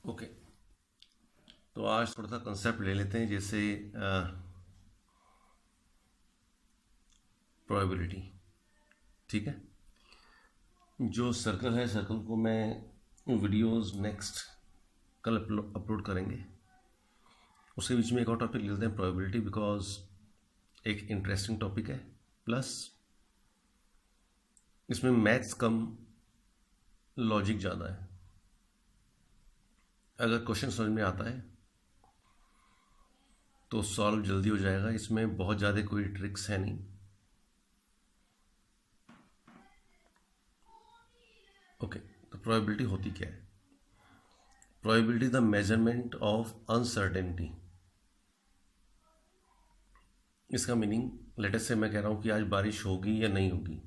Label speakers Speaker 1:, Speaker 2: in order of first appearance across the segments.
Speaker 1: Okay. तो आज थोड़ा सा कंसेप्ट ले लेते हैं, जैसे प्रोबेबिलिटी। ठीक है। जो सर्कल है, सर्कल को मैं वीडियोस नेक्स्ट कल अपलोड करेंगे। उसके बीच में एक और टॉपिक ले लेते हैं, प्रोबेबिलिटी, बिकॉज एक इंटरेस्टिंग टॉपिक है, प्लस इसमें मैथ्स कम लॉजिक ज़्यादा है। अगर क्वेश्चन समझ में आता है तो सॉल्व जल्दी हो जाएगा। इसमें बहुत ज़्यादा कोई ट्रिक्स है नहीं। ओके। तो प्रोबेबिलिटी होती क्या है? Probability the measurement of uncertainty. इसका मीनिंग, लेटेस्ट से मैं कह रहा हूं कि आज बारिश होगी या नहीं होगी,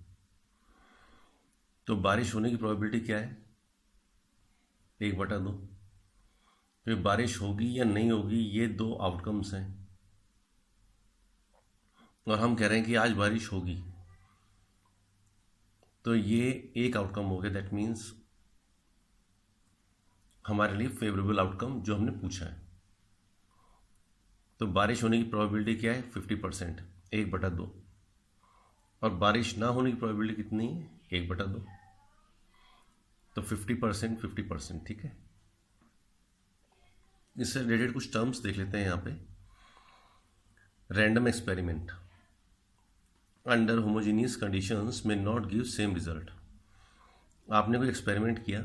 Speaker 1: तो बारिश होने की प्रोबेबिलिटी क्या है? 1/2। फिर बारिश होगी या नहीं होगी, ये दो आउटकम्स हैं, और हम कह रहे हैं कि आज बारिश होगी, तो ये एक आउटकम हो गया। दैट मीन्स हमारे लिए फेवरेबल आउटकम जो हमने पूछा है। तो बारिश होने की प्रोबेबिलिटी क्या है? 50%, 1/2। और बारिश ना होने की प्रोबेबिलिटी कितनी है? 1/2। तो 50%, 50%। ठीक है। इससे रिलेटेड कुछ टर्म्स देख लेते हैं यहाँ पे। Random experiment under homogeneous conditions में नॉट गिव सेम रिजल्ट। आपने कोई एक्सपेरिमेंट किया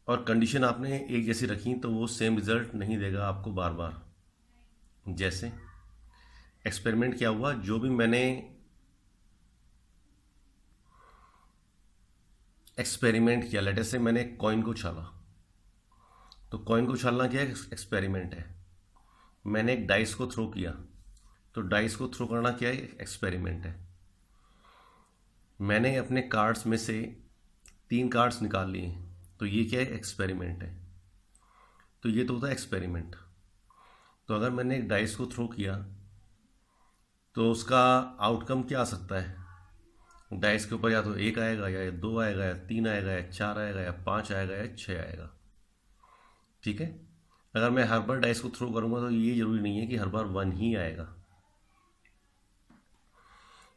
Speaker 1: और कंडीशन आपने एक जैसी रखी, तो वो सेम रिजल्ट नहीं देगा आपको बार बार। जैसे एक्सपेरिमेंट क्या हुआ, जो भी मैंने एक्सपेरिमेंट किया, लेटर से मैंने कॉइन को उछाला, तो कॉइन को उछालना क्या है? एक्सपेरिमेंट है। मैंने एक डाइस को थ्रो किया, तो डाइस को थ्रो करना क्या है? एक्सपेरिमेंट है। मैंने अपने कार्ड्स में से 3 कार्ड्स निकाल लिए, तो ये क्या है? एक्सपेरिमेंट है। तो ये तो होता है एक्सपेरिमेंट। तो अगर मैंने एक डाइस को थ्रो किया, तो उसका आउटकम क्या आ सकता है? डाइस के ऊपर या तो 1 आएगा, या 2 आएगा, या 3 आएगा, या 4 आएगा, या 5 आएगा, या 6 आएगा। ठीक है। अगर मैं हर बार डाइस को थ्रो करूंगा, तो ये जरूरी नहीं है कि हर बार 1 ही आएगा।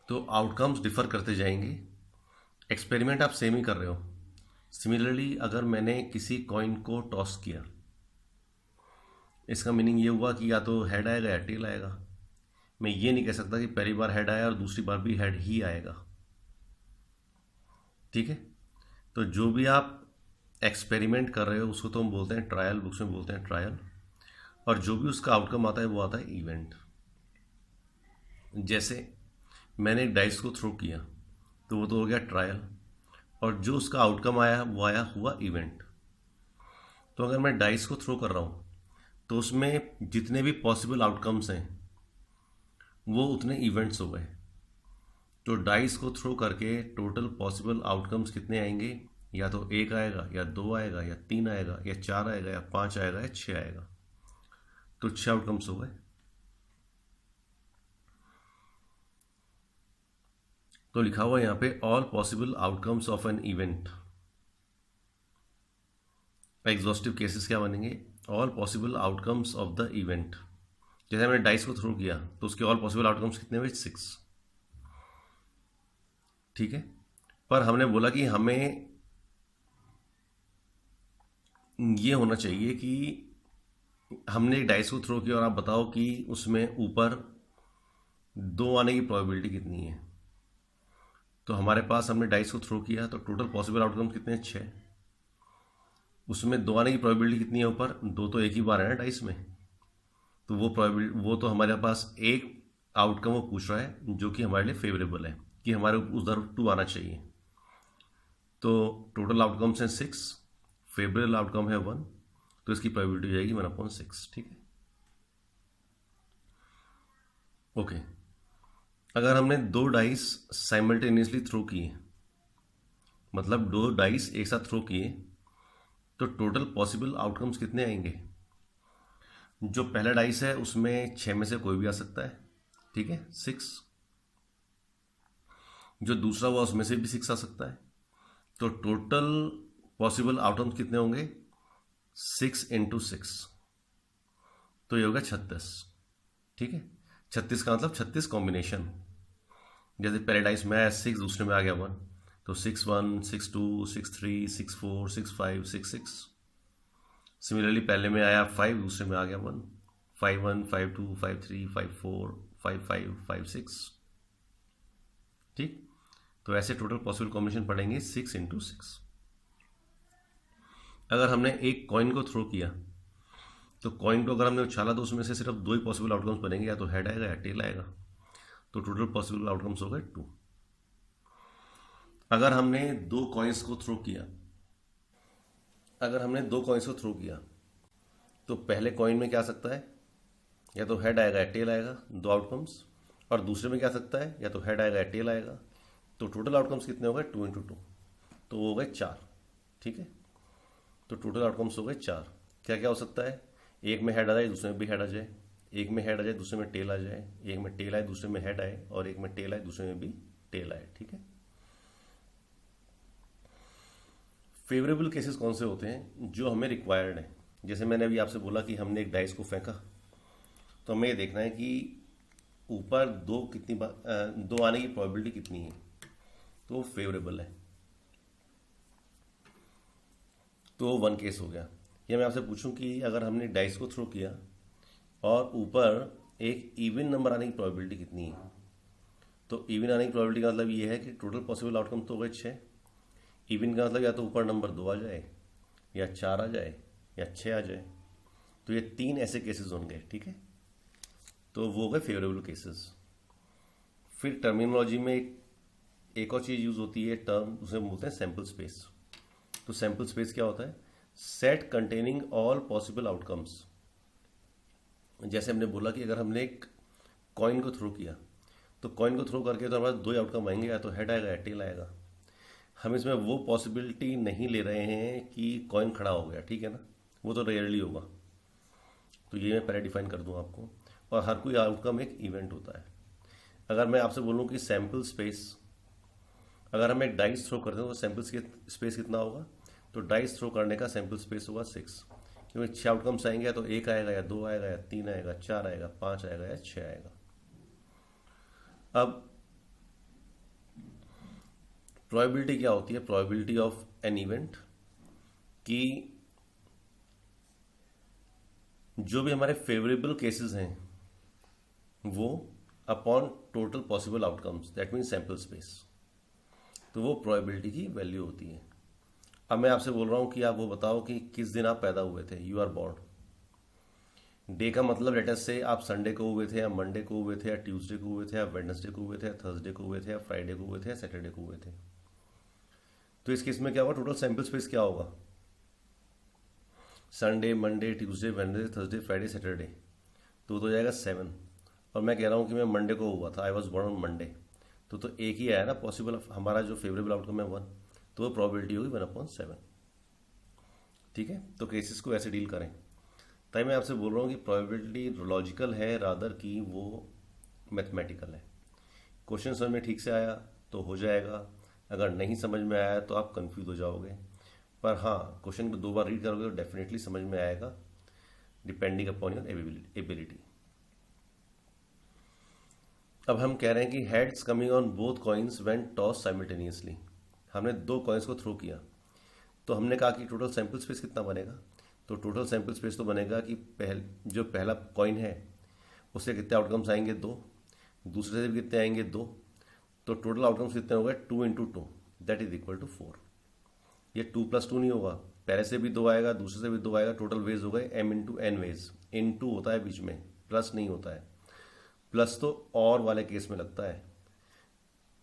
Speaker 1: तो आउटकम्स डिफर करते जाएंगे। एक्सपेरिमेंट आप सेम ही कर रहे हो। सिमिलरली, अगर मैंने किसी कॉइन को टॉस किया, इसका मीनिंग ये हुआ कि या तो हेड आएगा या टेल आएगा। मैं ये नहीं कह सकता कि पहली बार हेड आया और दूसरी बार भी हेड ही आएगा। ठीक है। तो जो भी आप एक्सपेरिमेंट कर रहे हो, उसको तो हम बोलते हैं ट्रायल, बुक्स में बोलते हैं ट्रायल। और जो भी उसका आउटकम आता है, वो आता है इवेंट। जैसे मैंने एक डाइस को थ्रो किया, तो वो तो हो गया ट्रायल, और जो उसका आउटकम आया वो हुआ इवेंट। तो अगर मैं डाइस को थ्रो कर रहा हूँ, तो उसमें जितने भी पॉसिबल आउटकम्स हैं, वो उतने इवेंट्स हो गए। तो डाइस को थ्रो करके टोटल पॉसिबल आउटकम्स कितने आएंगे? या तो 1 आएगा, या 2 आएगा, या 3 आएगा, या 4 आएगा, या 5 आएगा, या 6 आएगा। तो 6 आउटकम्स हो गए। तो लिखा हुआ यहाँ पे all possible outcomes of an event. Exhaustive cases क्या बनेंगे? All possible outcomes of the event. जैसे मैंने डाइस को थ्रो किया, तो उसके ऑल पॉसिबल आउटकम्स कितने हुए? 6। ठीक है। पर हमने बोला कि हमें ये होना चाहिए कि हमने एक डाइस को थ्रो किया, और आप बताओ कि उसमें ऊपर 2 आने की प्रोबेबिलिटी कितनी है। तो हमारे पास, हमने डाइस को थ्रो किया, तो टोटल पॉसिबल आउटकम कितने हैं? 6। उसमें 2 आने की प्रोबेबिलिटी कितनी है ऊपर? 2 तो एक ही बार है ना डाइस में। तो वो प्रोबेबिलिटी, वो तो हमारे पास एक आउटकम वो पूछ रहा है जो कि हमारे लिए फेवरेबल है, कि हमारे उधर 2 आना चाहिए। तो टोटल आउटकम्स हैं 6, फेवरेबल आउटकम है 1, तो इसकी प्रोबेबिलिटी हो जाएगी 1/6। ठीक है। ओके। अगर हमने 2 डाइस साइमल्टेनियसली थ्रो किए, मतलब 2 डाइस एक साथ थ्रो किए, तो टोटल पॉसिबल आउटकम्स कितने आएंगे? जो पहला डाइस है उसमें 6 में से कोई भी आ सकता है। ठीक है, 6। जो दूसरा हुआ उसमें से भी 6 आ सकता है। तो टोटल पॉसिबल आउटकम्स कितने होंगे? 6 × 6, तो ये होगा 36। ठीक है, 36 का मतलब 36 कॉम्बिनेशन। जैसे पहले डाइस में आया 6, दूसरे में आ गया 1, तो 6 1 6 2 6 3 6 4 6 5 6 6। सिमिलरली पहले में आया 5, दूसरे में आ गया 1, 5 1 5 2 5 3 5 4 5 5 5 6। ठीक, तो ऐसे टोटल पॉसिबल कॉम्बिनेशन पढ़ेंगे 6 × 6। अगर हमने एक कॉइन को थ्रो किया, तो कॉइन को अगर हमने उछाला तो उसमें से सिर्फ 2 ही पॉसिबल आउटकम्स बनेंगे, या तो हेड आएगा या टेल आएगा। तो टोटल पॉसिबल आउटकम्स हो गए 2। अगर हमने 2 कॉइन्स को थ्रो किया, तो पहले कॉइन में क्या आ सकता है, या तो हेड आएगा या टेल आएगा, 2 आउटकम्स। और दूसरे में क्या आ सकता है, या तो हेड आएगा या टेल आएगा। तो टोटल आउटकम्स कितने हो गए, 2 × 2, तो वो हो गए 4। ठीक है, तो टोटल आउटकम्स हो गए 4। क्या क्या हो सकता है, एक में हेड आ जाए, दूसरे में भी हेड आ जाए, एक में हेड आ जाए, दूसरे में टेल आ जाए, एक में टेल आए, दूसरे में हेड आए, और एक में टेल आए, दूसरे में भी टेल आए। ठीक है, फेवरेबल केसेस कौन से होते हैं, जो हमें रिक्वायर्ड है। जैसे मैंने अभी आपसे बोला कि हमने एक डाइस को फेंका, तो हमें ये देखना है कि ऊपर 2 कितनी बार 2 आने की प्रोबेबिलिटी कितनी है, तो वो फेवरेबल है, तो 1 केस हो गया। या मैं आपसे पूछूं कि अगर हमने डाइस को थ्रो किया और ऊपर एक इवन नंबर आने की प्रोबेबिलिटी कितनी है, तो इवन आने की प्रोबेबिलिटी का मतलब ये है कि टोटल पॉसिबल आउटकम तो हो गए 6। इवन का मतलब या तो ऊपर नंबर 2 आ जाए, या 4 आ जाए, या 6 आ जाए। तो ये 3 ऐसे केसेस होंगे। ठीक है, तो वो हो गए फेवरेबल केसेस। फिर टर्मिनोलॉजी में एक और चीज़ यूज़ होती है, टर्म उसे बोलते हैं सैम्पल स्पेस। तो सैम्पल स्पेस क्या होता है, set containing all possible outcomes. जैसे हमने बोला कि अगर हमने एक कॉइन को थ्रो किया, तो कॉइन को थ्रो करके तो हमारे 2 ही आउटकम आएंगे, या तो हेड आएगा या टेल आएगा। हम इसमें वो पॉसिबिलिटी नहीं ले रहे हैं कि कॉइन खड़ा हो गया, ठीक है ना, वो तो रेयरली होगा। तो ये मैं पहले डिफाइन कर दूं आपको। और हर कोई आउटकम एक इवेंट होता है। अगर मैं आपसे बोलूं कि सैम्पल स्पेस, अगर हम एक डाइस थ्रो करते हैं तो सैम्पल स्पेस कितना होगा, तो डाइस थ्रो करने का सैम्पल स्पेस होगा 6, क्योंकि 6 आउटकम्स आएंगे, या तो 1 आएगा, या 2 आएगा, या 3 आएगा, 4 आएगा, 5 आएगा, या 6 आएगा। अब प्रोबेबिलिटी क्या होती है, प्रोबेबिलिटी ऑफ एन इवेंट, कि जो भी हमारे फेवरेबल केसेस हैं वो upon total possible outcomes, that mean sample space, तो वो प्रोबेबिलिटी की वैल्यू होती है। अब मैं आपसे बोल रहा हूँ कि आप वो बताओ कि किस दिन आप पैदा हुए थे, यू आर बॉर्न। डे का मतलब लेटर से आप संडे को हुए थे, या मंडे को हुए थे, या ट्यूसडे को हुए थे, या वेडनेसडे को हुए थे, या थर्सडे को हुए थे, या फ्राइडे को हुए थे, या सैटरडे को हुए थे। तो इस केस में क्या होगा, टोटल सैम्पल स्पेस क्या होगा, Sunday, Monday, Tuesday, Wednesday, Thursday, Friday, Saturday, तो हो जाएगा 7। और मैं कह रहा हूँ कि मैं मंडे को हुआ था, I was born on Monday, तो एक ही आया ना पॉसिबल, हमारा जो फेवरेबल आउटकम है 1, तो वो प्रोबेबिलिटी होगी 1/7। ठीक है, तो केसेस को ऐसे डील करें। तभी मैं आपसे बोल रहा हूँ कि प्रोबेबिलिटी लॉजिकल है रादर की वो मैथमेटिकल है। क्वेश्चन समझ में ठीक से आया तो हो जाएगा, अगर नहीं समझ में आया तो आप कंफ्यूज हो जाओगे। पर हाँ, क्वेश्चन को 2 बार रीड करोगे तो डेफिनेटली समझ में आएगा, डिपेंडिंग अपॉन योर एबिलिटी। अब हम कह रहे हैं कि heads coming on both coins when toss simultaneously. हमने 2 कॉइन्स को थ्रो किया, तो हमने कहा कि टोटल सैंपल स्पेस कितना बनेगा, तो टोटल सैंपल स्पेस तो बनेगा कि जो पहला कॉइन है उससे कितने आउटकम्स आएंगे 2, दूसरे से भी कितने आएंगे 2, तो टोटल आउटकम्स कितने हो गए 2 × 2, दैट इज इक्वल टू 4। ये 2 + 2 नहीं होगा, पहले से भी 2 आएगा, दूसरे से भी 2 आएगा, टोटल वेज हो गए m × n वेज। * होता है बीच में, प्लस नहीं होता है। प्लस तो और वाले केस में लगता है,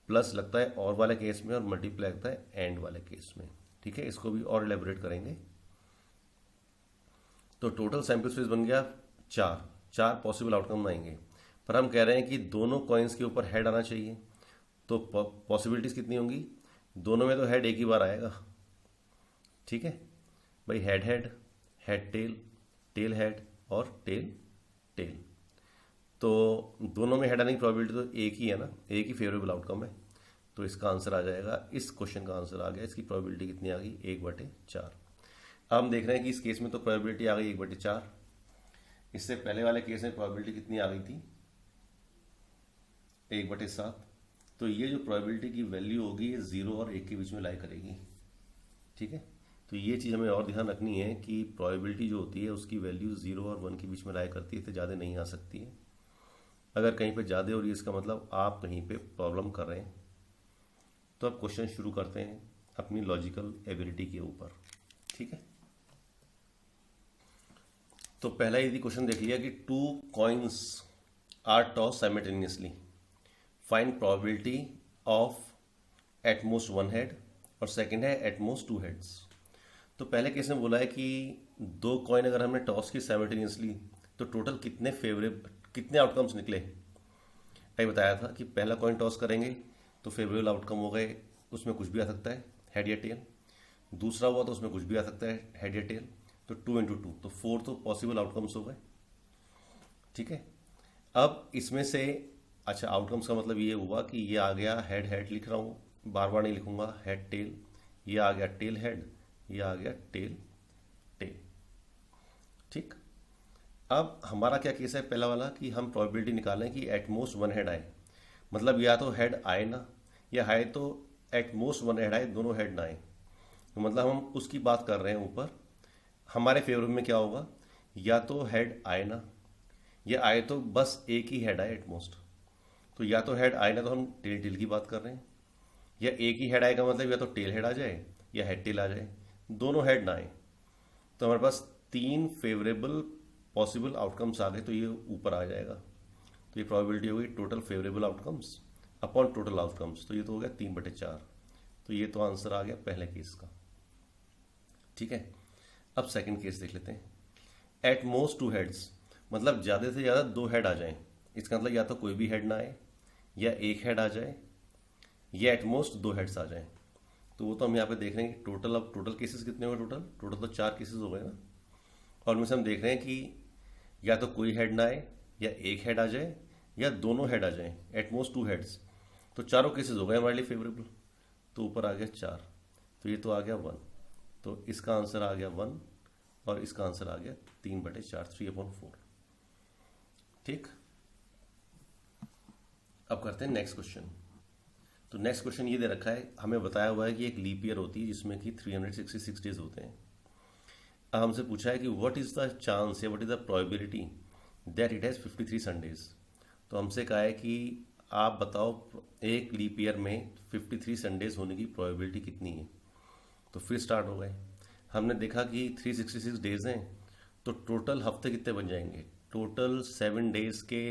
Speaker 1: प्लस लगता है और वाले केस में, और मल्टीप्लाई लगता है एंड वाले केस में। ठीक है, इसको भी और एलेबोरेट करेंगे। तो टोटल सैंपल स्पेस बन गया 4 पॉसिबल आउटकम आएंगे, पर हम कह रहे हैं कि दोनों कॉइन्स के ऊपर हेड आना चाहिए। तो पॉसिबिलिटीज कितनी होंगी, दोनों में तो हेड एक ही बार आएगा। ठीक है भाई, head head, head tail, tail head, और टेल टेल। तो दोनों में हेड आने की प्रोबेबिलिटी तो एक ही है ना, एक ही फेवरेबल आउटकम है। तो इसका आंसर आ जाएगा, इस क्वेश्चन का आंसर आ गया, इसकी प्रोबेबिलिटी कितनी आ गई 1/4। अब हम देख रहे हैं कि इस केस में तो प्रोबेबिलिटी आ गई 1/4। इससे पहले वाले केस में प्रोबेबिलिटी कितनी आ गई थी, 1/7। तो ये जो प्रोबेबिलिटी की वैल्यू होगी ये 0 और 1 के बीच में लाई करेगी। ठीक है, तो ये चीज़ हमें और ध्यान रखनी है कि प्रोबेबिलिटी जो होती है उसकी वैल्यू 0 और 1 के बीच में लाई करती है, इससे ज़्यादा नहीं आ सकती है। अगर कहीं पे ज़्यादा हो रही है इसका मतलब आप कहीं पे प्रॉब्लम कर रहे हैं। तो अब क्वेश्चन शुरू करते हैं अपनी लॉजिकल एबिलिटी के ऊपर। ठीक है, तो पहला यदि क्वेश्चन देख लिया कि 2 coins are toss simultaneously, find probability of at most 1 head, और सेकंड है एटमोस्ट 2 हेड्स। तो पहले केस में बोला है कि 2 कॉइन अगर हमने टॉस की साइमल्टेनियसली तो टोटल कितने आउटकम्स निकले। अभी बताया था कि पहला कॉइन टॉस करेंगे तो फेवरेबल आउटकम हो गए, उसमें कुछ भी आ सकता है, हेड या टेल। दूसरा हुआ तो उसमें कुछ भी आ सकता है, हेड या टेल। तो 2 × 2 तो 4 तो पॉसिबल आउटकम्स हो गए। ठीक है, अब इसमें से अच्छा आउटकम्स का मतलब ये हुआ कि ये आ गया हेड हेड लिख रहा हूँ, बार बार नहीं लिखूंगा, हेड टेल। ये आ गया टेल हेड, ये आ गया टेल टेल। ठीक, अब हमारा क्या केस है पहला वाला कि हम प्रोबेबिलिटी निकालें कि एटमोस्ट 1 हेड आए, मतलब या तो हेड आए ना, या आए तो एटमोस्ट 1 हेड आए, दोनों हेड ना आए। तो मतलब हम उसकी बात कर रहे हैं ऊपर। हमारे फेवर में क्या होगा, या तो हेड आए ना, या आए तो बस एक ही हेड आए एटमोस्ट। तो या तो हेड आए ना तो हम टेल टेल की बात कर रहे हैं, या एक ही हेड आएगा मतलब या तो टेल हेड आ जाए या हेड टेल आ जाए, दोनों हेड ना आए। तो हमारे पास 3 फेवरेबल पॉसिबल आउटकम्स आ गए, तो ये ऊपर आ जाएगा। तो ये प्रोबेबिलिटी हो गई total favourable outcomes upon total outcomes, तो ये तो हो गया 3/4। तो ये तो आंसर आ गया पहले केस का। ठीक है, अब सेकंड केस देख लेते हैं। एट मोस्ट 2 हेड्स, मतलब ज़्यादा से ज़्यादा 2 हेड आ जाएं। इसका मतलब या तो कोई भी हेड ना आए, या एक हेड आ जाए, या एट मोस्ट 2 हेड्स आ जाएं। तो वो तो हम यहाँ पे देख रहे हैं कि टोटल, अब टोटल केसेस कितने हुए, टोटल तो 4 केसेस हो गए ना। और उनमें से हम देख रहे हैं कि या तो कोई हेड ना आए, या एक हेड आ जाए, या दोनों हेड आ जाए, एट मोस्ट 2 हेड्स। तो चारों केसेस हो गए हमारे लिए फेवरेबल। तो ऊपर आ गया 4, तो ये तो आ गया 1। तो इसका आंसर आ गया 1, और इसका आंसर आ गया 3/4, 3/4। ठीक, अब करते हैं नेक्स्ट क्वेश्चन। तो नेक्स्ट क्वेश्चन ये दे रखा है, हमें बताया हुआ है कि एक लीप ईयर होती है जिसमें कि 366 डेज होते हैं। अब हमसे पूछा है कि व्हाट इज द चांस या what is the probability that it has 53 Sundays. तो हमसे कहा है कि आप बताओ एक लीप ईयर में 53 संडेज होने की प्रोबेबिलिटी कितनी है। तो फिर स्टार्ट हो गए। हमने देखा कि 366 डेज हैं, तो टोटल हफ्ते कितने बन जाएंगे, टोटल 7 डेज के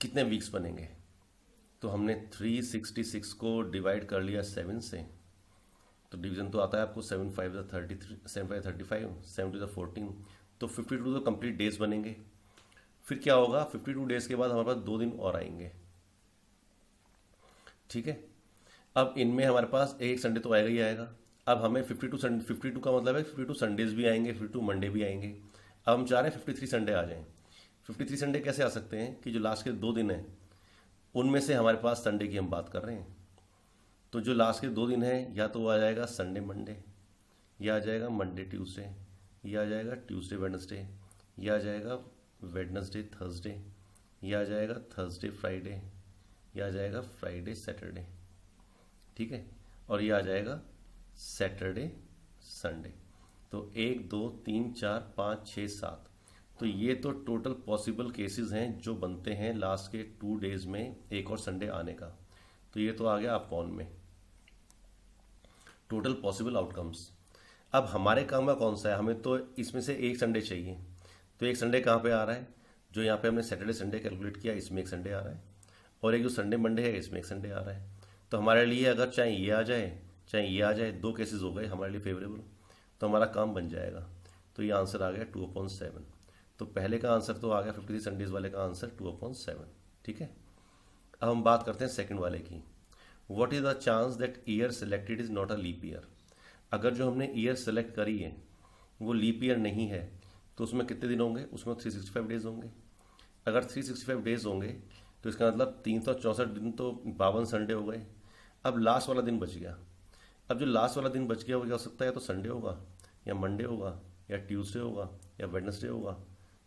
Speaker 1: कितने वीक्स बनेंगे। तो हमने 366 को डिवाइड कर लिया 7 से, तो डिवीजन तो आता है आपको 7 × 5 = 33, 7 × 5 = 35, 7 × 2 = 14। तो 52 तो कंप्लीट डेज बनेंगे। फिर क्या होगा, 52 डेज के बाद हमारे पास 2 दिन और आएंगे। ठीक है, अब इनमें हमारे पास एक संडे तो आएगा ही आएगा। अब हमें 52 का मतलब है 52 संडेज भी आएंगे, 52 मंडे भी आएंगे। अब हम चाह रहे हैं 53 संडे आ जाएं। 53 संडे कैसे आ सकते हैं कि जो लास्ट के 2 दिन हैं उनमें से हमारे पास संडे की हम बात कर रहे हैं। तो जो लास्ट के 2 दिन हैं या तो वो आ जाएगा संडे मंडे, या आ जाएगा मंडे ट्यूसडे, या आ जाएगा ट्यूसडे वेडनेसडे, या आ जाएगा वेडनेसडे थर्सडे, या आ जाएगा थर्सडे फ्राइडे, या आ जाएगा फ्राइडे सैटरडे। ठीक है, और ये आ जाएगा सैटरडे संडे। तो 1 2 3 4 5 6 7, तो ये तो टोटल पॉसिबल केसेस हैं जो बनते हैं लास्ट के 2 डेज में एक और संडे आने का। तो ये तो आ गया अपॉन में टोटल पॉसिबल आउटकम्स। अब हमारे काम का कौन सा है, हमें तो इसमें से एक संडे चाहिए। तो एक संडे कहाँ पे आ रहा है, जो यहाँ पे हमने सैटरडे संडे कैलकुलेट किया इसमें एक संडे आ रहा है, और एक जो संडे मंडे है इसमें एक संडे आ रहा है। तो हमारे लिए अगर चाहे ये आ जाए चाहे ये आ जाए, 2 केसेस हो गए हमारे लिए फेवरेबल, तो हमारा काम बन जाएगा। तो ये आंसर आ गया 2/7। तो पहले का आंसर तो आ गया 53 संडेज वाले का आंसर 2/7। ठीक है, अब हम बात करते हैं सेकंड वाले की। What is the chance that year selected is not a leap year. अगर जो हमने ईयर सेलेक्ट करी है वो लीप ईयर नहीं है, तो उसमें कितने दिन होंगे, उसमें 365 डेज होंगे। अगर 365 डेज होंगे तो इसका मतलब 364 दिन तो 52 संडे हो गए। अब लास्ट वाला दिन बच गया, अब जो लास्ट वाला दिन बच गया वो क्या हो सकता है, तो संडे होगा, या मंडे होगा, या ट्यूसडे होगा, या वेडनेसडे होगा,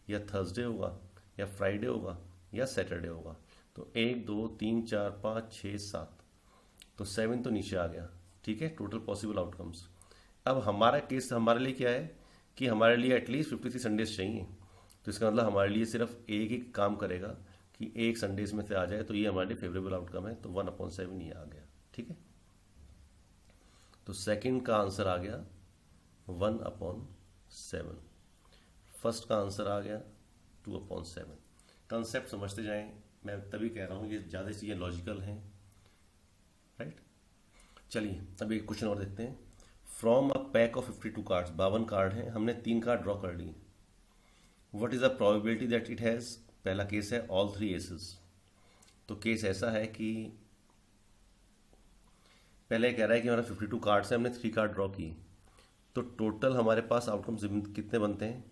Speaker 1: या थर्सडे होगा, या फ्राइडे होगा, या सैटरडे होगा। तो 1 2 3 4 5 6 7, तो 7 तो नीचे आ गया। ठीक है, टोटल पॉसिबल आउटकम्स। अब हमारा केस हमारे लिए क्या है कि हमारे लिए एटलीस्ट 53 संडेज चाहिए। तो इसका मतलब हमारे लिए सिर्फ एक ही काम करेगा कि एक संडेज में से आ जाए, तो ये हमारे लिए फेवरेबल आउटकम है। तो 1/7 ये आ गया। ठीक है, तो सेकंड का आंसर आ गया 1/7। फर्स्ट का आंसर आ गया 2/7। कंसेप्ट समझते जाएं, मैं तभी कह रहा हूँ ये ज़्यादा चीज़ें लॉजिकल हैं। राइट, चलिए अब एक क्वेश्चन और देखते हैं। From a pack of 52 cards, 52 card हैं, हमने 3 कार्ड ड्रॉ कर लिए। What is the probability that it has, पहला केस है ऑल 3 एसेस। तो केस ऐसा है कि पहले कह रहा है कि हमारा 52 कार्ड्स हैं, हमने 3 कार्ड ड्रॉ किए, तो टोटल हमारे पास आउटकम्स कितने बनते हैं,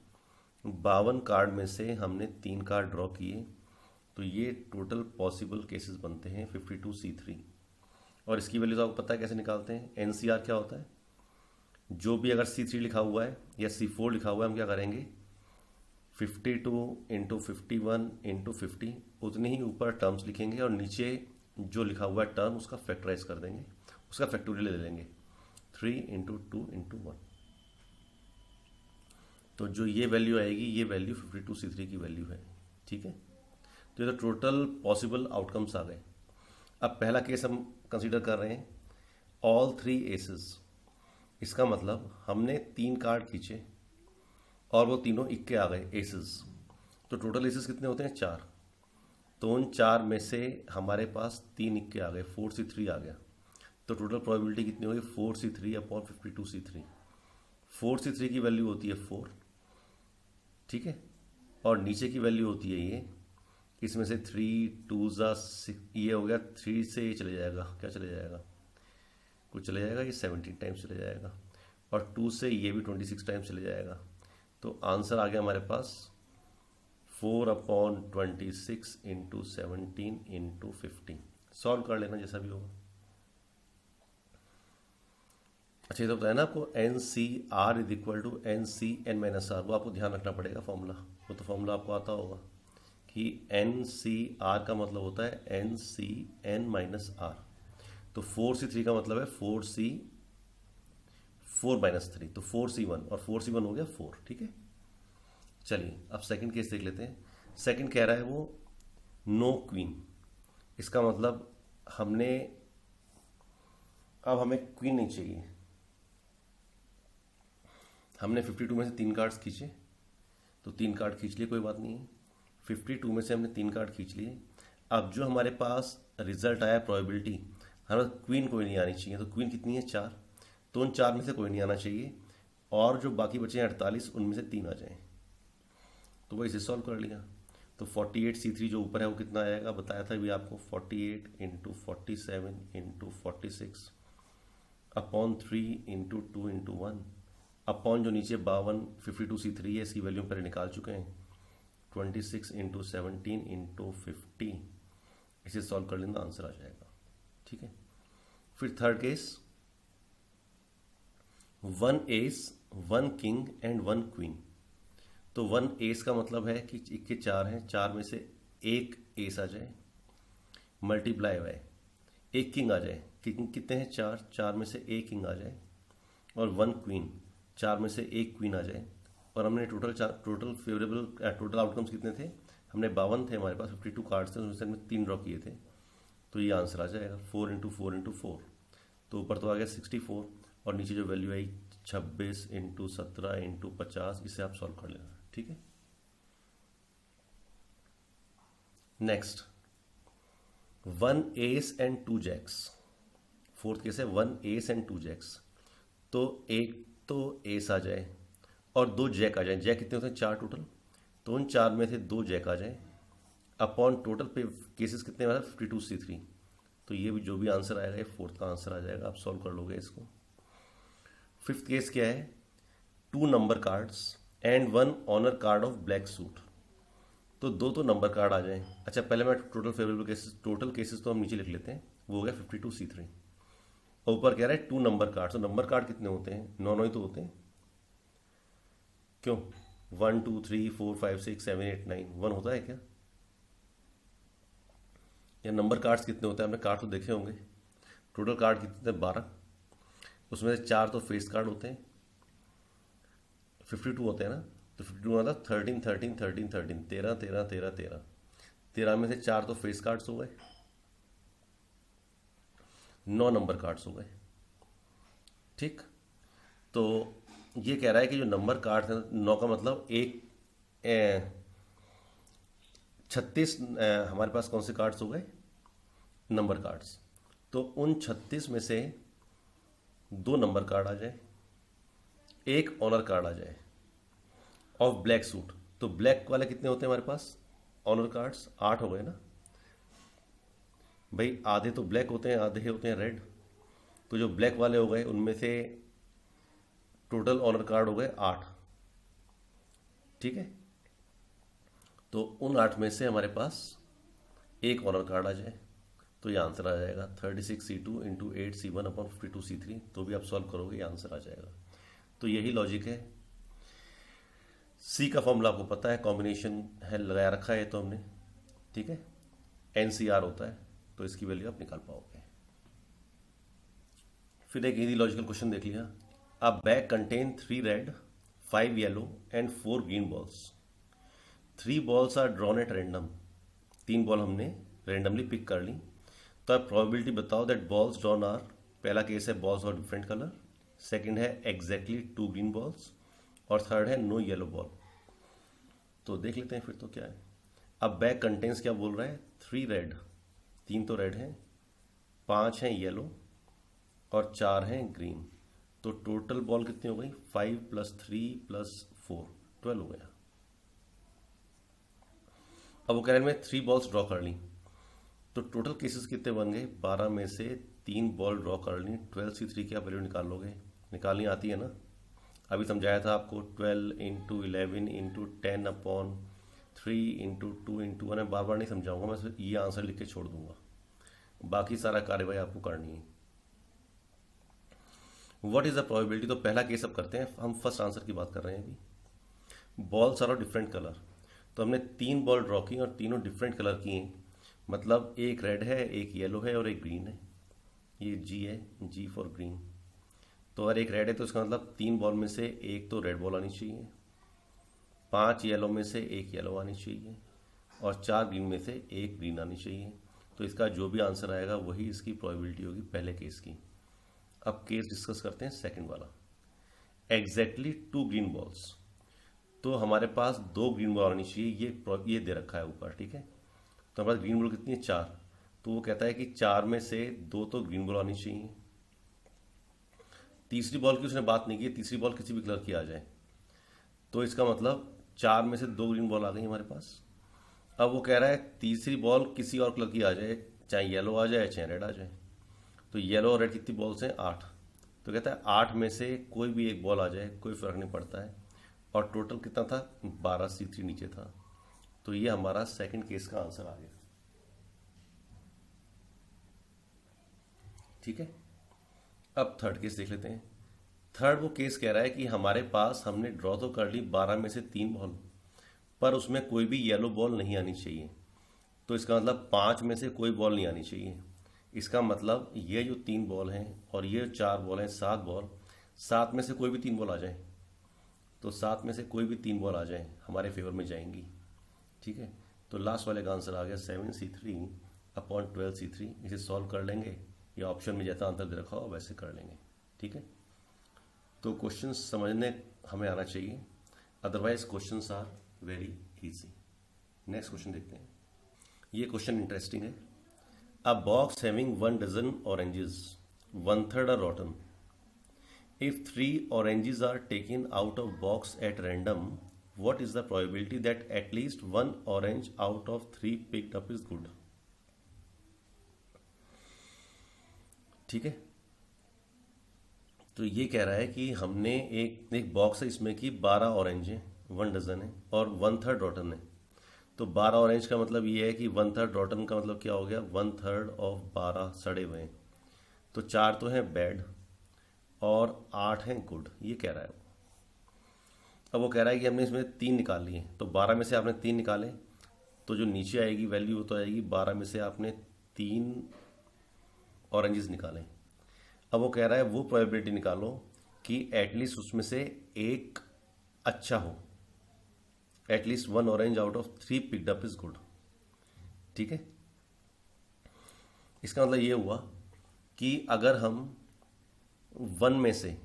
Speaker 1: 52 कार्ड में से हमने 3 कार्ड ड्रॉ किए, तो ये टोटल पॉसिबल केसेस बनते हैं 52C3। और इसकी वैल्यूज आपको पता है कैसे निकालते हैं, एनसीआर क्या होता है, जो भी अगर C3 लिखा हुआ है या C4 लिखा हुआ है, हम क्या करेंगे 52 इंटू 51 इंटू 50, उतने ही ऊपर टर्म्स लिखेंगे और नीचे जो लिखा हुआ है टर्म उसका फैक्टराइज कर देंगे, उसका फैक्टोरियल ले लेंगे 3 इंटू 2 इंटू 1। तो जो ये वैल्यू आएगी, ये वैल्यू 52C3 की वैल्यू है। ठीक है, तो ये तो टोटल पॉसिबल आउटकम्स आ गए। अब पहला केस हम कंसीडर कर रहे हैं ऑल 3 एसेस। इसका मतलब हमने 3 कार्ड खींचे और वो तीनों इक्के आ गए एसेस। तो टोटल एसेस कितने होते हैं, 4। तो उन 4 में से हमारे पास 3 इक्के आ गए, 4C3 आ गया। तो टोटल प्रोबेबिलिटी कितनी होगी, 4C3/52C3। 4C3 की वैल्यू होती है 4। ठीक है, और नीचे की वैल्यू होती है ये, इसमें से 3 2 6, ये हो गया 3 से ये चले जाएगा, क्या चले जाएगा, कुछ चले जाएगा, ये 17 टाइम्स चले जाएगा, और 2 से ये भी 26 टाइम्स चले जाएगा। तो आंसर आ गया हमारे पास 4/26 इंटू 17 इंटू 50। सॉल्व कर लेना जैसा भी होगा। अच्छा, ये तो बताया ना आपको NCR is equal to NCN-R, वो आपको ध्यान रखना पड़ेगा फॉर्मूला, वो तो फॉर्मूला आपको आता होगा कि NCR का मतलब होता है NCN-R। तो 4C3 का मतलब है 4 - 3, तो 4C1, और 4C1 हो गया 4। ठीक है, चलिए अब सेकंड केस देख लेते हैं। सेकंड कह रहा है वो नो क्वीन। इसका मतलब अब हमें क्वीन नहीं चाहिए। हमने 52 में से 3 कार्ड्स खींचे, तो 3 कार्ड खींच लिए, कोई बात नहीं है। 52 में से हमने 3 कार्ड खींच लिए। अब जो हमारे पास रिजल्ट आया प्रोबेबिलिटी, हमें क्वीन कोई नहीं आनी चाहिए। तो क्वीन कितनी है, 4। तो उन 4 में से कोई नहीं आना चाहिए, और जो बाकी बचे हैं 48, उनमें से 3 आ जाएं। तो वही इसे सॉल्व कर लिया। तो 48C3 जो ऊपर है वो कितना आएगा, बताया था भी आपको, 48 into 47 into 46 upon 3 into 2 into 1 upon जो नीचे 52 52C3 है, इसकी वैल्यू पहले निकाल चुके हैं, 26 इंटू 17 इंटू 50। इसे सॉल्व कर लेना, आंसर आ जाएगा। ठीक है, फिर third case, 1 S 1 king and 1 queen. तो 1 एस का मतलब है कि इक्के 4 हैं, 4 में से एक एस आ जाए, मल्टीप्लाई बाय एक किंग आ जाए। किंग कितने हैं, 4, 4 में से एक किंग आ जाए, और 1 क्वीन, 4 में से एक क्वीन आ जाए। और हमने टोटल आउटकम्स कितने थे, हमने 52 थे, हमारे पास 52 कार्ड्स थे, उसमें से हमने 3 ड्रॉ किए थे। तो ये आंसर आ जाएगा 4 इंटू 4 इंटू 4। तो ऊपर तो आ गया 64, और नीचे जो वैल्यू आई 26 इंटू 17 इंटू 50। इसे आप सॉल्व कर लेना। ठीक है, next 1 ace and 2 jacks. Fourth case है 1 एस एंड 2 जैक्स। तो एक तो एस आ जाए और 2 जैक आ जाए। जैक कितने होते हैं, 4 टोटल। तो उन 4 में से 2 जैक आ जाए, अपॉन टोटल पे केसेस कितने वाला 52C3। तो ये भी जो भी आंसर आएगा, ये फोर्थ का आंसर आ जाएगा। आप सॉल्व कर लोगे इसको। फिफ्थ केस क्या है, 2 number cards and 1 honour card of black suit. तो 2 नंबर कार्ड आ जाए। अच्छा, पहले मैं total favourable cases, total cases तो हम नीचे लिख लेते हैं, वो हो गया 52C3। ऊपर कह रहा है 2 नंबर कार्ड। तो नंबर कार्ड कितने होते हैं? 9 ही तो होते हैं। क्यों? 1 2 3 4 5 6 7 8 9 1 होता है क्या? या नंबर कार्ड्स कितने होते हैं? आपने कार्ड तो देखे होंगे। टोटल कार्ड कितने हैं? 12। उसमें से 4 तो फेस कार्ड होते हैं, 52 होते हैं ना। तो 52 मतलब 13 13 13 13 13 13 13 13 13 में से 4 तो फेस कार्ड्स हो गए, 9 नंबर कार्ड्स हो गए। ठीक। तो ये कह रहा है कि जो नंबर कार्ड है 9 का मतलब एक 36 हमारे पास कौन से कार्ड्स हो गए? Number cards. तो उन 36 में से 2 नंबर कार्ड आ जाए, एक ऑनर कार्ड आ जाए ऑफ ब्लैक सूट। तो ब्लैक वाले कितने होते हैं हमारे पास? ऑनर कार्ड्स 8 हो गए ना भाई। आधे तो ब्लैक होते हैं, आधे होते हैं रेड। तो जो ब्लैक वाले हो गए उनमें से टोटल ऑनर कार्ड हो गए 8। ठीक है। तो उन 8 में से हमारे पास एक ऑनर कार्ड आ जाए, तो ये आंसर आ जाएगा 36C2 into 8C1 upon 52C3। तो भी आप सॉल्व करोगे, ये आंसर आ जाएगा। तो यही लॉजिक है। सी का फॉर्मूला आपको पता है, कॉम्बिनेशन है, लगाया रखा है तो हमने। ठीक है। NCR होता है, तो इसकी वैल्यू आप निकाल पाओगे। फिर एक इजी लॉजिकल क्वेश्चन देख लिया। A bag contain 3 red 5 yellow and 4 green balls. 3 balls are drawn at random. 3 ball हमने रैंडमली पिक कर ली। तो आप प्रोबेबिलिटी बताओ दैट बॉल्स ड्रॉन आर। पहला केस है बॉल्स और डिफरेंट कलर, सेकंड है एग्जैक्टली 2 ग्रीन बॉल्स, और थर्ड है नो येलो बॉल। तो देख लेते हैं फिर तो क्या है। अब बैग कंटेंस क्या बोल रहा है? 3 रेड, 3 तो रेड हैं, 5 हैं येलो और 4 हैं ग्रीन। तो टोटल बॉल कितनी हो गई? 5 + 3 + 4 12 हो गया। अब वो कह रहे हैं मैं 3 बॉल्स ड्रॉ कर ली, तो टोटल केसेस कितने बन गए? 12 में से 3 बॉल ड्रॉ कर ली। 12C3 की आप वैल्यू निकाल लोगे, निकालनी आती है ना। अभी समझाया था आपको 12 into 11 into 10 upon 3 into 2 into 1। बार बार नहीं समझाऊंगा, मैं सिर्फ ये आंसर लिख के छोड़ दूंगा, बाकी सारा कार्यवाही आपको करनी है। What is the probability? तो पहला केस अब करते हैं, हम फर्स्ट आंसर की बात कर रहे हैं अभी। Balls are of different colour. तो हमने 3 बॉल ड्रॉ की और तीनों डिफरेंट कलर की हैं, मतलब एक रेड है, एक येलो है और एक ग्रीन है। ये G है, G फॉर ग्रीन। तो अगर एक रेड है तो इसका मतलब 3 बॉल में से एक तो रेड बॉल आनी चाहिए, 5 येलो में से एक येलो आनी चाहिए और 4 ग्रीन में से एक ग्रीन आनी चाहिए। तो इसका जो भी आंसर आएगा वही इसकी प्रोबेबिलिटी होगी पहले केस की। अब केस डिस्कस करते हैं सेकंड वाला। Exactly 2 green balls. तो हमारे पास 2 ग्रीन बॉल आनी चाहिए, ये दे रखा है ऊपर। ठीक है। तो हमारे पास ग्रीन बॉल कितनी है? 4। तो वो कहता है कि 4 में से 2 तो ग्रीन बॉल आनी चाहिए। तीसरी बॉल की उसने बात नहीं की, तीसरी बॉल किसी भी कलर की आ जाए। तो इसका मतलब 4 में से 2 ग्रीन बॉल आ गई हमारे पास। अब वो कह रहा है तीसरी बॉल किसी और कलर की आ जाए, चाहे येलो आ जाए चाहे रेड आ जाए। तो येलो और रेड कितनी बॉल्स हैं? 8। तो कहता है 8 में से कोई भी एक बॉल आ जाए, कोई फर्क नहीं पड़ता है। और टोटल कितना था? 12C3 नीचे था। तो ये हमारा सेकंड केस का आंसर आ गया। ठीक है। अब थर्ड केस देख लेते हैं। थर्ड वो केस कह रहा है कि हमारे पास हमने ड्रॉ तो कर ली 12 में से 3 बॉल, पर उसमें कोई भी येलो बॉल नहीं आनी चाहिए। तो इसका मतलब 5 में से कोई बॉल नहीं आनी चाहिए। इसका मतलब ये जो 3 बॉल हैं और ये 4 बॉल हैं, 7 बॉल, 7 में से कोई भी 3 बॉल आ जाए। तो 7 में से कोई भी 3 बॉल आ जाए हमारे फेवर में जाएंगी। ठीक है। तो लास्ट वाले का आंसर आ गया 7C3 अपॉन 12C3। इसे सॉल्व कर लेंगे या ऑप्शन में जैसा आंसर दे रखा हो वैसे कर लेंगे। ठीक है। तो क्वेश्चन समझने हमें आना चाहिए, otherwise questions are very easy. Next question देखते हैं। ये क्वेश्चन इंटरेस्टिंग है। A box having 1 dozen oranges, 1/3 are rotten. If 3 oranges are taken out of box at random, what is the probability that at least 1 orange out of 3 picked up is good? ठीक है। तो ये कह रहा है कि हमने एक बॉक्स है, इसमें कि 12 ऑरेंज हैं, 1 डजन है और 1/3 रॉटन है। तो 12 ऑरेंज का मतलब ये है कि 1/3 रॉटन का मतलब क्या हो गया? 1/3 ऑफ 12 सड़े हुए हैं। तो 4 तो हैं बैड और 8 हैं गुड, ये कह रहा है वो। अब वो कह रहा है कि हमने इसमें 3 निकाल लिए, तो 12 में से आपने 3 निकाले, तो जो नीचे आएगी वैल्यू वो तो आएगी 12 में से आपने 3 ऑरेंजेस निकाले। अब वो कह रहा है वो प्रोबेबिलिटी निकालो कि एटलीस्ट उसमें से एक अच्छा हो, at least 1 orange out of 3 picked up is good. ठीक है, इसका मतलब ये हुआ कि अगर हम 1 में से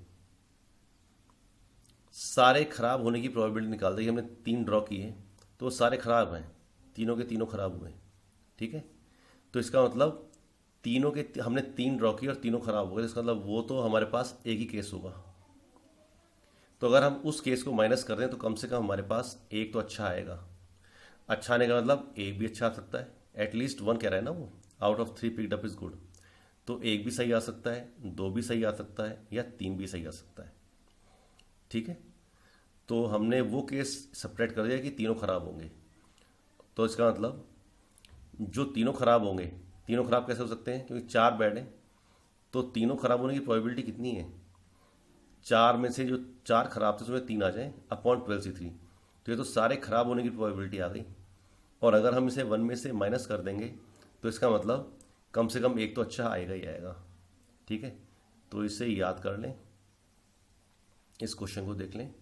Speaker 1: सारे खराब होने की प्रोबेबिलिटी निकाल दी, हमने 3 ड्रॉ किए तो वो सारे खराब हैं, तीनों के तीनों खराब हुए। ठीक है, तो इसका मतलब तीनों के हमने 3 ड्रॉ किए और तीनों खराब हो गए, इसका मतलब वो तो हमारे पास एक ही केस होगा। तो अगर हम उस केस को माइनस कर दें तो कम से कम हमारे पास एक तो अच्छा आएगा। अच्छा आने का मतलब एक भी अच्छा आ सकता है, एटलीस्ट 1 कह रहा है ना वो, out of 3 picked up is good. तो एक भी सही आ सकता है, 2 भी सही आ सकता है, या 3 भी सही आ सकता है। ठीक है, तो हमने वो केस सेपरेट कर दिया कि तीनों खराब होंगे। तो इसका मतलब जो तीनों खराब होंगे, तीनों खराब कैसे हो सकते हैं, क्योंकि 4 बैड हैं, तो तीनों खराब होने की प्रोबेबिलिटी कितनी है, 4 में से जो 4 खराब थे उसमें 3 आ जाए अपॉन 12c3, तो ये तो सारे खराब होने की प्रोबेबिलिटी आ गई। और अगर हम इसे 1 में से माइनस कर देंगे तो इसका मतलब कम से कम एक तो अच्छा आएगा ही आएगा। ठीक है, तो इसे याद कर लें, इस क्वेश्चन को देख लें।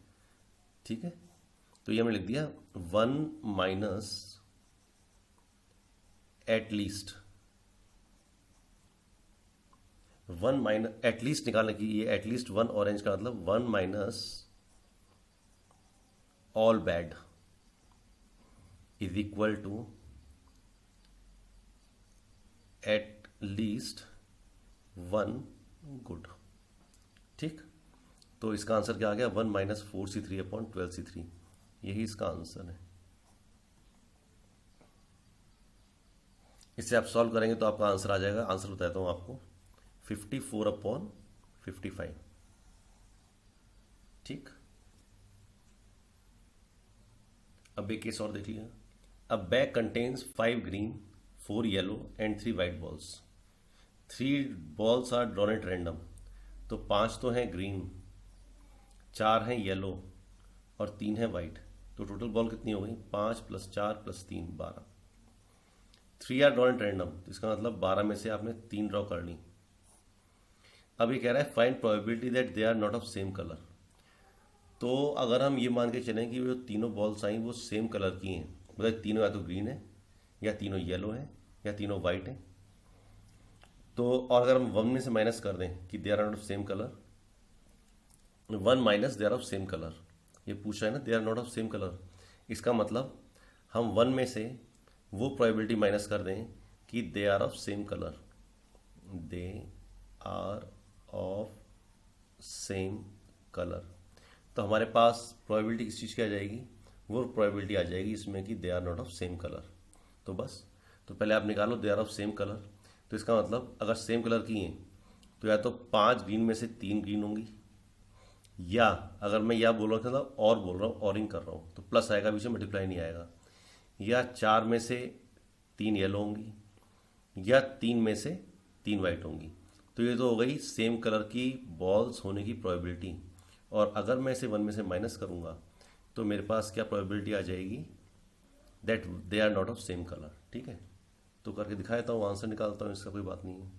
Speaker 1: ठीक है, तो ये हमने लिख दिया 1 माइनस एटलीस्ट, 1 माइनस एटलीस्ट निकालने की, ये एटलीस्ट 1 ऑरेंज का मतलब 1 minus all bad is equal to at least 1 good. ठीक, तो इसका आंसर क्या आ गया, 1 माइनस 4c3 अपॉन 12c3, यही इसका आंसर है। इससे आप सॉल्व करेंगे तो आपका आंसर आ जाएगा, आंसर बताता हूं आपको, 54 अपॉन 55। ठीक, अब एक केस और देख लिया। A bag contains 5 green 4 yellow and 3 white balls. 3 balls are drawn at random, तो 5 तो हैं ग्रीन, 4 हैं येलो और 3 है वाइट, तो टोटल बॉल कितनी हो गई, 5 + 4 + 3 12। 3 आर ड्रॉन एट रैंडम, तो इसका मतलब 12 में से आपने 3 ड्रॉ कर ली। अब ये कह रहा है find probability that they are not of same colour. तो अगर हम ये मान के चलें कि वो तीनों बॉल्स आई वो सेम कलर की हैं, मतलब तीनों या तो ग्रीन है, या तीनों येलो हैं, या तीनों वाइट हैं, तो और अगर हम 1 में से माइनस कर दें कि they are not of same colour, 1 minus they are of same colour, ये पूछा है ना, they are not of same colour, इसका मतलब हम 1 में से वो प्रोबेबिलिटी माइनस कर दें कि they are of same colour, they are of same colour, तो हमारे पास प्रोबेबिलिटी किस चीज़ की आ जाएगी, वो प्रोबेबिलिटी आ जाएगी इसमें कि they are not of same colour. तो बस, तो पहले आप निकालो they are of same colour, तो इसका मतलब अगर सेम कलर की हैं तो या तो 5 ग्रीन में से 3 ग्रीन होंगी, या अगर मैं या बोल रहा था और बोल रहा हूँ, औरिंग कर रहा हूँ, तो प्लस आएगा पीछे, मल्टीप्लाई नहीं आएगा, या 4 में से 3 येलो होंगी, या 3 में से 3 वाइट होंगी। तो ये तो हो गई सेम कलर की बॉल्स होने की प्रोबेबिलिटी। और अगर मैं इसे 1 में से माइनस करूंगा तो मेरे पास क्या प्रोबेबिलिटी आ जाएगी, that they are not of same colour. ठीक है, तो करके दिखा देता हूँ, आंसर निकालता हूँ, इसका कोई बात नहीं है।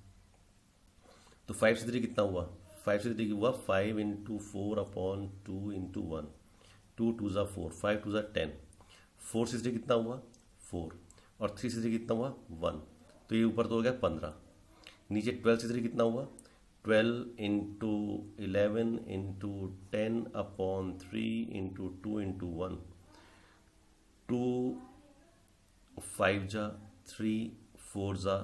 Speaker 1: तो 5 से 3 कितना हुआ, 5 से 3 हुआ 5 × 4 अपॉन 2 × 1, 2 2 ज़ा 4, 5 2 ज़ा 10, 4 से 3 कितना हुआ 4, और 3 से 3 कितना हुआ 1, तो ये ऊपर तो हो गया 15। नीचे 12 से 3 कितना हुआ 12 × 11 × 10 अपॉन 3 × 2 × 1, 2 5 ज़ा 3 4 ज़ा,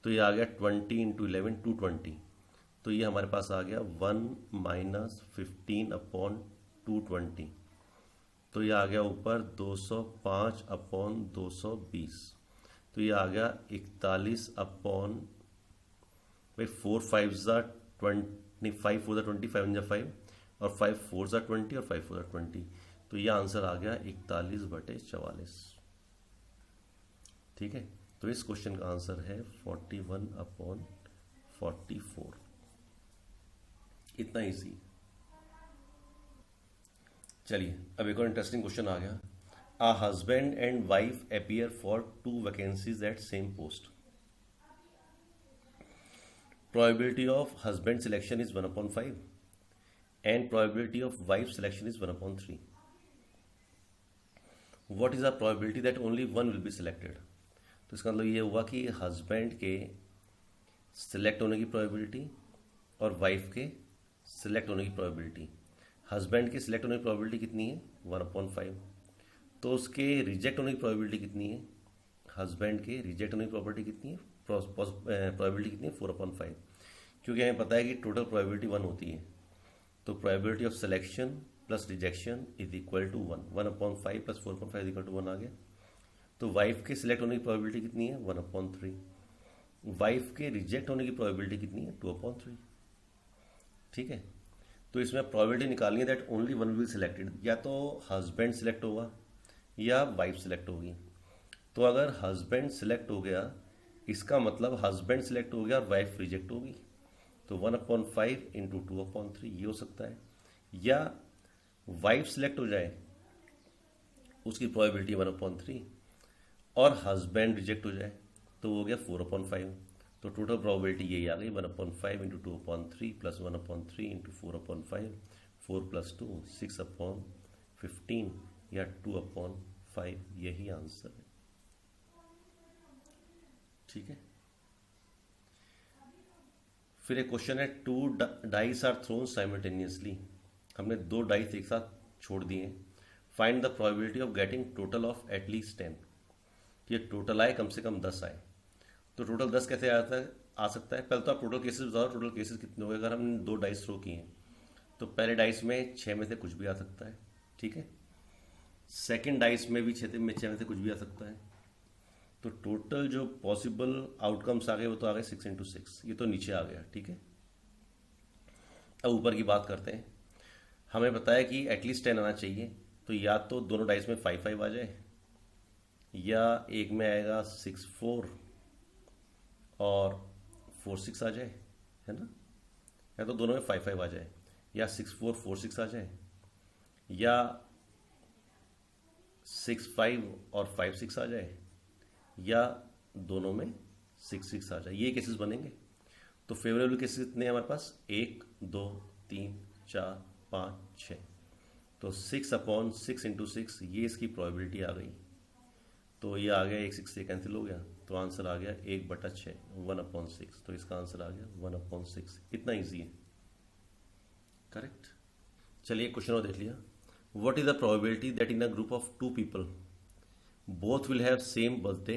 Speaker 1: तो ये आ गया 20 × 11 220, तो ये हमारे पास आ गया 1 माइनस 15 अपॉन 220, तो ये आ गया ऊपर 205 अपॉन 220, तो ये आ गया 41 अपॉन भाई 4 5 ज़ा 25 4 ज़ा 20 5 ज़ा 5 और 5 4 ज़ा 20 और 5 4 ज़ा 20, तो ये आंसर आ गया 41/44। ठीक है, तो इस क्वेश्चन का आंसर है 41/44। 44। इतना ईजी। चलिए अब एक और इंटरेस्टिंग क्वेश्चन आ गया। A husband and wife appear for 2 vacancies at same post. Probability of husband selection is 1/5 and probability of wife selection is 1/3. What is the probability that only one will be selected? तो इसका मतलब ये हुआ कि husband के select होने की probability और वाइफ के सिलेक्ट होने की प्रोबेबिलिटी। हस्बैंड के सिलेक्ट होने की प्रोबेबिलिटी कितनी है? 1/5। तो उसके रिजेक्ट होने की प्रोबेबिलिटी कितनी है? हस्बैंड के रिजेक्ट होने की प्रोबेबिलिटी कितनी है? प्रोबेबिलिटी कितनी है? 4/5। क्योंकि हमें पता है कि टोटल प्रोबेबिलिटी 1 होती है, तो probability of selection plus rejection is equal to 1। 1/5 plus 4/5 is equal to 1 आ गया। तो वाइफ के सिलेक्ट होने की प्रोबेबिलिटी कितनी है? 1/3। वाइफ के रिजेक्ट होने की प्रोबेबिलिटी कितनी है? 2/3। ठीक है, तो इसमें प्रोबेबिलिटी निकालनी है that only one will selected. या तो हस्बैंड सिलेक्ट होगा या वाइफ सिलेक्ट होगी। तो अगर हस्बैंड सिलेक्ट हो गया, इसका मतलब हस्बैंड सिलेक्ट हो गया और वाइफ रिजेक्ट होगी, तो 1/5 इंटू 2/3 ये हो सकता है। या वाइफ सिलेक्ट हो जाए, उसकी प्रोबेबिलिटी 1/3 और हस्बैंड रिजेक्ट हो जाए तो हो गया 4/5। तो टोटल प्रोबेबिलिटी यही आ गई 1/5 इंटू 2/3 प्लस 1/3 इंटू 4/5। 4 + 2 6/15 या 2/5 यही आंसर है। ठीक है, फिर एक क्वेश्चन है 2 डाइस आर थ्रोन साइमल्टेनियसली। हमने 2 डाइस एक साथ छोड़ दिए। Find the probability of getting total of at least 10। ये टोटल आए, कम से कम 10 आए। तो टोटल 10 कैसे आ सकता है? पहले तो आप टोटल केसेस बताओ, टोटल केसेस कितने हो गए। अगर हमने 2 डाइस थ्रो किए हैं तो पहले डाइस में 6 में से कुछ भी आ सकता है। ठीक है, सेकंड डाइस में भी 6 में से कुछ भी आ सकता है। तो टोटल जो पॉसिबल आउटकम्स आ गए वो तो आ गए 6 × 6। ये तो नीचे आ गया। ठीक है, अब ऊपर की बात करते हैं। हमें बताया कि एटलीस्ट 10 आना चाहिए, तो या तो दोनों डाइस में 5/5 आ जाए, या एक में आएगा 6/4 और 4/6 आ जाए, है ना। या तो दोनों में 5/5 आ जाए, या 6/4 4/6 आ जाए, या 6/5 और 5/6 आ जाए, या दोनों में 6/6 आ जाए। ये केसेस बनेंगे। तो फेवरेबल केसेस कितने हैं हमारे पास? 1 2 3 4 5 6। तो 6/6 इंटू 6 ये इसकी प्रोबेबिलिटी आ गई। तो ये आ गया, 1 6 से कैंसिल हो गया, तो आंसर आ गया 1/6 1/6। तो इसका आंसर आ गया 1/6। इतना ईजी है। करेक्ट। चलिए क्वेश्चन और देख लिया। What is the probability that in a group of 2 people both will have same birthday,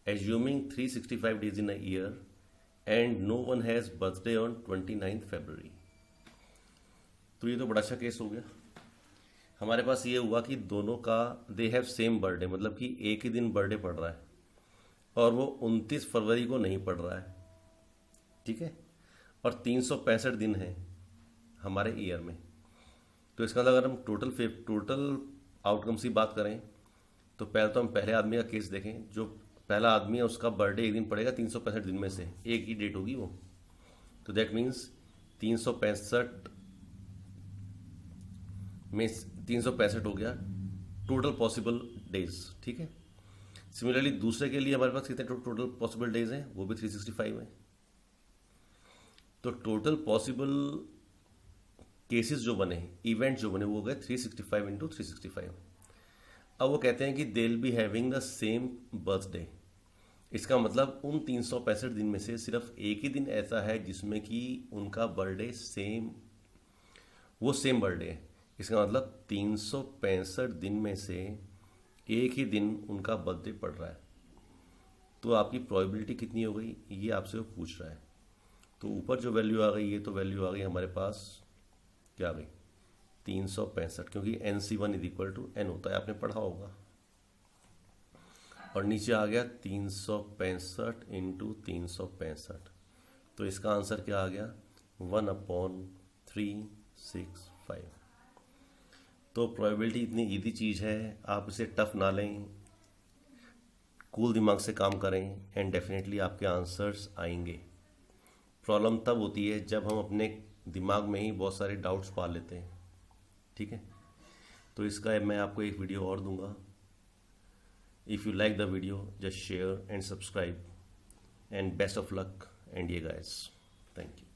Speaker 1: assuming 365 days in a year and no one has birthday on 29th February। तो ये तो बड़ा अच्छा केस हो गया। हमारे पास ये हुआ कि दोनों का दे हैव सेम बर्थडे, मतलब कि एक ही दिन बर्थडे पड़ रहा है और वो 29 फरवरी को नहीं पड़ रहा है। ठीक है, और 365 दिन है हमारे ईयर में। तो इसका मतलब अगर हम टोटल आउटकम्स की बात करें तो पहले तो हम पहले आदमी का केस देखें। जो पहला आदमी है उसका बर्थडे एक दिन पड़ेगा 365 दिन में से, एक ही डेट होगी वो। तो दैट मीन्स 365 में 365 हो गया टोटल पॉसिबल डेज। ठीक है, सिमिलरली दूसरे के लिए हमारे पास कितने टोटल पॉसिबल डेज हैं? वो भी 365 है। तो टोटल पॉसिबल केसेस जो बने, इवेंट जो बने, वो हो गए 365 इंटू 365। अब वो कहते हैं कि they will be having the same birthday. इसका मतलब उन 365 दिन में से सिर्फ एक ही दिन ऐसा है जिसमें कि उनका बर्थडे सेम बर्थडे है। इसका मतलब 365 दिन में से एक ही दिन उनका बर्थडे पड़ रहा है। तो आपकी प्रोबेबिलिटी कितनी हो गई, ये आपसे वो पूछ रहा है। तो ऊपर जो वैल्यू आ गई, ये तो वैल्यू आ गई हमारे पास, क्या आ गई? 365, क्योंकि NC1 = N होता है, आपने पढ़ा होगा। और नीचे आ गया 365 इंटू 365। तो इसका आंसर क्या आ गया? 1/365। तो प्रोबेबिलिटी इतनी ईजी चीज़ है, आप इसे टफ ना लें, कूल दिमाग से काम करें एंड डेफिनेटली आपके आंसर्स आएंगे। प्रॉब्लम तब होती है जब हम अपने दिमाग में ही बहुत सारे डाउट्स पाल लेते हैं। ठीक है, तो इसका मैं आपको एक वीडियो और दूंगा। If you like the video just share and subscribe and best of luck and ये गाइस, थैंक यू।